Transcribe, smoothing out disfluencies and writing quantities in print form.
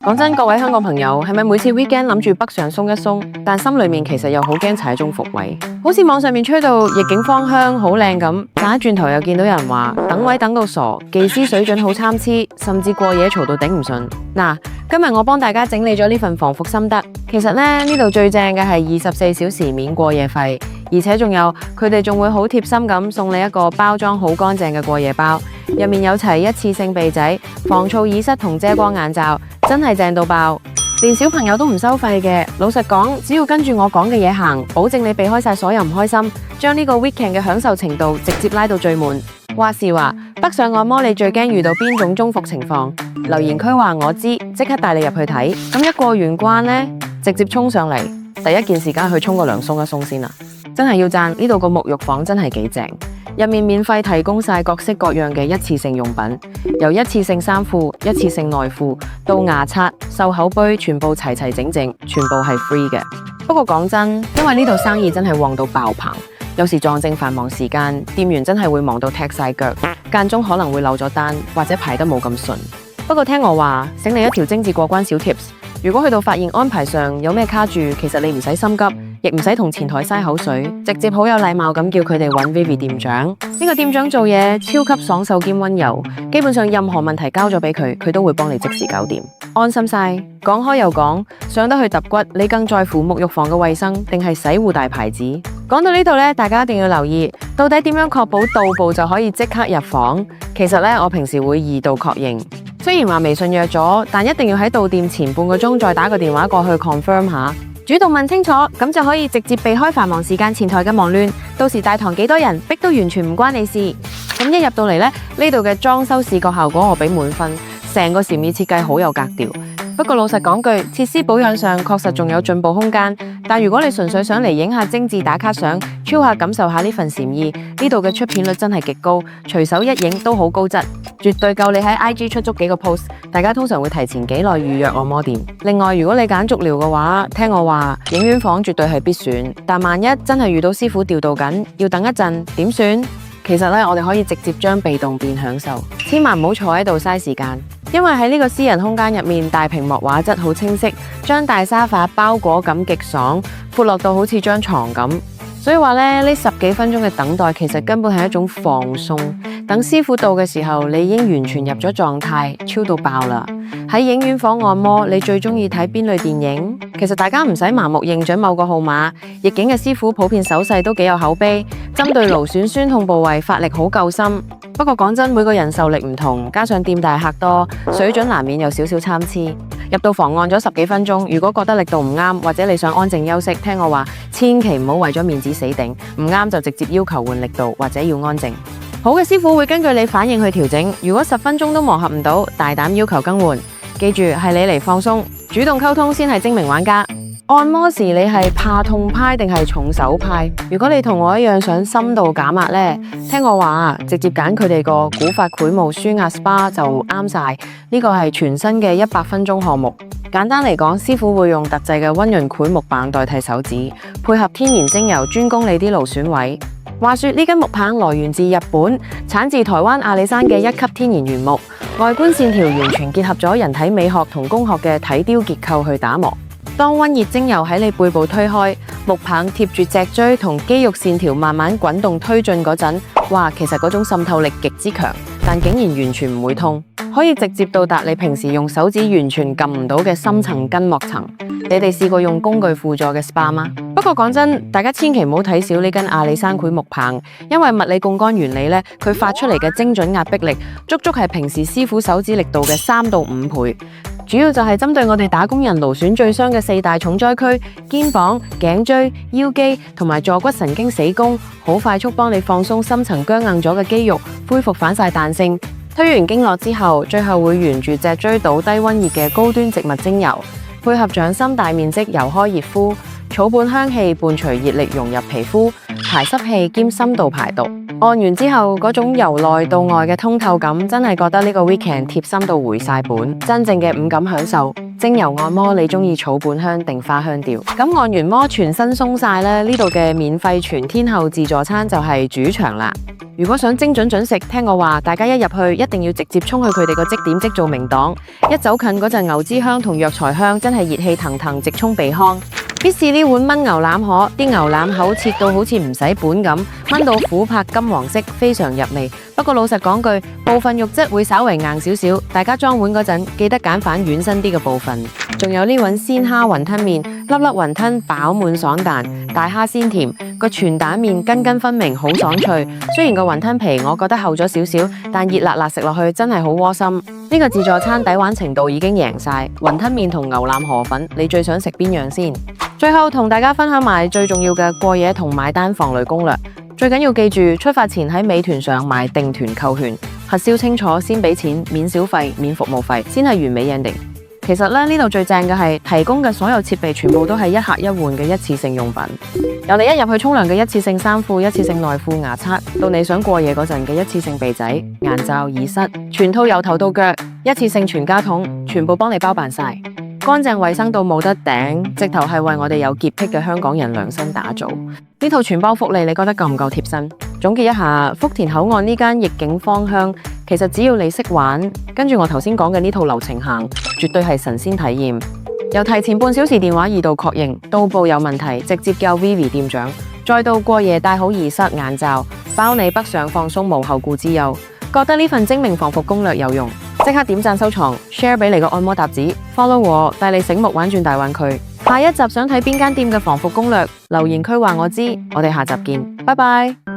講真，各位香港朋友，係咪每次 weekend 諗住北上鬆一鬆，但心裏面其實又好驚踩中伏位？好似網上面吹到逆境芳香好靚咁，但一轉頭又見到有人話等位等到傻，技師水準好參差，甚至過夜嘈到頂唔順。嗱，今日我幫大家整理咗呢份防伏心得。其實呢度最正嘅係24小時免過夜費，而且仲有佢哋仲會好貼心咁送你一個包裝好乾淨嘅過夜包，入面有齊一次性被仔、防噪耳塞同遮光眼罩，真係正到爆。連小朋友都唔收費嘅。老實講，只要跟住我講嘅嘢行，保證你避開晒所有唔開心，將呢個 weekend 嘅享受程度直接拉到最滿。話是話，北上按摩你最驚遇到邊種中伏情況？留言區話我知，即刻帶你入去睇。咁一過完關呢，直接衝上嚟，第一件事梗係去沖個涼鬆一鬆先啦。真係要讚呢度個沐浴房真係幾正，入面免費提供晒各式各樣嘅一次性用品，由一次性衫褲、一次性內褲到牙刷、漱口杯，全部齊齊整整，全部係 free 嘅。不過講真，因為呢度生意真係旺到爆棚，有時撞正繁忙時間，店員真係會忙到踢晒腳，間中可能會漏咗單或者排得冇咁順。不過聽我話，醒你一條精緻過關小 tips， 如果去到發現安排上有咩卡住，其實你唔使心急，亦唔使同前台嘥口水，直接好有禮貌咁叫佢哋揾 Vivi 店長。呢個店長做嘢超級爽手兼溫柔，基本上任何問題交咗俾佢，佢都會幫你即時搞掂，安心晒。講開又講，上得去揼骨，你更在乎沐浴房嘅衛生定係洗護大牌子？講到呢度呢，大家一定要留意，到底點樣確保到步就可以即刻入房？其實呢，我平時會2度確認。雖然話微信約咗，但一定要喺到店前半個鐘再打個電話過去 confirm 下，主動問清楚，咁就可以直接避開繁忙時間前台嘅忙亂。到時大堂幾多人，逼都完全唔關你事。咁一入到嚟呢，呢度嘅裝修視覺效果我俾滿分，成個禪意設計好有格調。不過老實講句，設施保養上確實仲有進步空間。但如果你純粹想嚟影下精緻打卡相，超下感受下呢份禪意，呢度嘅出片率真係極高，隨手一影都好高質，絕對夠你喺 IG 出足幾個 post。大家通常會提前幾耐預約按摩店。另外，如果你揀足療嘅話，聽我話，影院房絕對係必選。但萬一真係遇到師傅調度緊，要等一陣，點算？其實呢，我哋可以直接將被動變享受，千萬唔好坐喺度嘥時間。因為喺呢個私人空間入面，大屏幕畫質好清晰，將大沙發包裹感極爽，闊落到好似張床咁。所以話呢10幾分鐘嘅等待，其實根本係一種放鬆。等師傅到嘅時候，你已經完全入咗狀態，超到爆啦！喺影院房按摩，你最中意睇邊類電影？其實大家唔使盲目認準某個號碼，逆境嘅師傅普遍手勢都幾有口碑，針對勞損酸痛部位發力好夠深。不過講真，每個人受力唔同，加上店大客多，水準難免有少少參差。入到房按咗10幾分鐘，如果覺得力度唔啱，或者你想安靜休息，聽我話，千祈唔好為咗面子死頂，唔啱就直接要求換力度或者要安靜。好嘅師傅會根據你反應去調整，如果10分鐘都磨合唔到，大膽要求更換。記住，係你嚟放鬆，主動溝通先係精明玩家。按摩時你係怕痛派定係重手派？如果你同我一樣想深度減壓呢，聽我話，直接揀佢哋個古法繪霧舒壓 SPA 就啱晒。呢個係全新嘅100分鐘項目。簡單嚟講，師傅會用特製嘅溫潤繪木棒代替手指，配合天然精油專攻你啲勞損位。話說呢根木棒來源自日本，產自台灣阿里山嘅1級天然原木，外觀線條完全結合咗人體美學同工學嘅體雕結構去打磨。當溫熱精油喺你背部推開，木棒貼住脊椎同肌肉線條慢慢滾動推進嗰陣，哇！其實嗰種滲透力極之強，但竟然完全唔會痛，可以直接到達你平時用手指完全撳唔到嘅深層筋膜層。你哋試過用工具輔助嘅 SPA 嗎？不過講真，大家千祈唔好睇小呢根阿里山繪木棒，因為物理槓桿原理呢，佢發出嚟嘅精準壓迫力，足足係平時師傅手指力度嘅3到5倍。主要就係針對我哋打工人勞損最傷嘅4大重災區：肩膀、頸椎、腰肌同埋坐骨神經死弓，好快速幫你放鬆深層僵硬咗嘅肌肉，恢復返晒彈性。推完經絡之後，最後會沿住脊椎倒低溫熱嘅高端植物精油，配合掌心大面積油開熱敷，草本香氣伴隨熱力融入皮膚，排濕氣兼深度排毒。按完之後，嗰種由內到外嘅通透感，真係覺得呢個 weekend 貼心到回晒本，真正嘅五感享受。精油按摩，你中意草本香定花香調？咁按完摩全身鬆晒咧，呢度嘅免費全天候自助餐就係主場啦。如果想精準準食，聽我話，大家一入去一定要直接衝去佢哋個積點即做明檔，一走近嗰陣牛脂香同藥材香，真係熱氣騰騰，直衝鼻腔。必試呢碗燜牛腩河，啲牛腩口切到好似唔使本咁，燜到琥珀金黃色，非常入味。不過老實講句，部分肉質會稍微硬少少，大家裝碗嗰陣記得揀返軟身啲嘅部分。仲有呢碗鮮蝦雲吞麵，粒粒雲吞飽滿爽彈，大蝦鮮甜，個全蛋麵根根分明，好爽脆。雖然個雲吞皮我覺得厚咗少少，但熱辣辣食落去真係好窩心。呢個自助餐抵玩程度已經贏晒，雲吞麵同牛腩河粉，你最想食邊樣先？最後同大家分享埋最重要嘅過夜同買單防雷攻略。最緊要記住，出發前喺美團上買定團購券，核銷清楚先俾錢，免小費、免服務費，先係完美 ending。其實呢度最正嘅係提供嘅所有設備全部都係一客一換嘅一次性用品，由你一入去沖涼嘅一次性衫褲、一次性內褲、牙刷，到你想過夜嗰陣嘅一次性被仔、眼罩、耳塞，全套由頭到腳，一次性全家桶，全部幫你包辦晒。乾淨衛生到冇得頂，直頭係為我哋有潔癖嘅香港人量身打造。呢套全包福利，你覺得夠唔夠貼身？總結一下，福田口岸呢間逆境芳香，其實只要你識玩，跟住我頭先講嘅呢套流程行，絕對係神仙體驗。由提前半小時電話2度確認，到步有問題直接叫 Vivi 店長，再到過夜戴好耳塞眼罩，包你北上放鬆無後顧之憂。覺得呢份精明防服攻略有用，即刻點讚收藏 ，share 俾你個按摩搭子 ，follow 我帶你醒目玩轉大灣區。下一集想睇邊間店嘅防服攻略，留言區話我知，我哋下集見，拜拜。